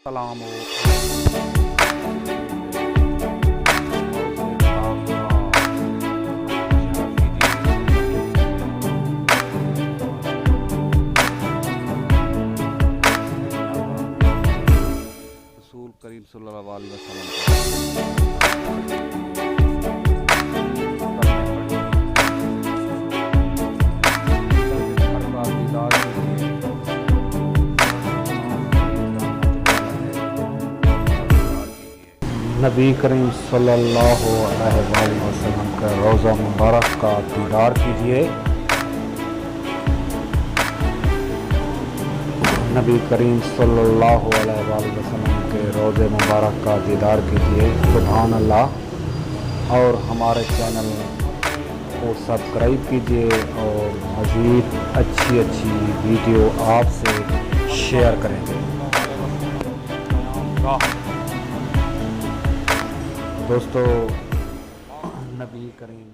السلام رسول کریم صلی اللہ علیہ وسلم نبی کریم صلی اللہ علیہ وآلہ وسلم کا روضہ مبارک کا دیدار کیجیے۔ نبی کریم صلی اللہ علیہ وآلہ وسلم کے روضہ مبارک کا دیدار کیجیے۔ سبحان اللہ۔ اور ہمارے چینل کو سبسکرائب کیجیے اور مزید اچھی ویڈیو آپ سے شیئر کریں گے۔ دوستو، نبی کریم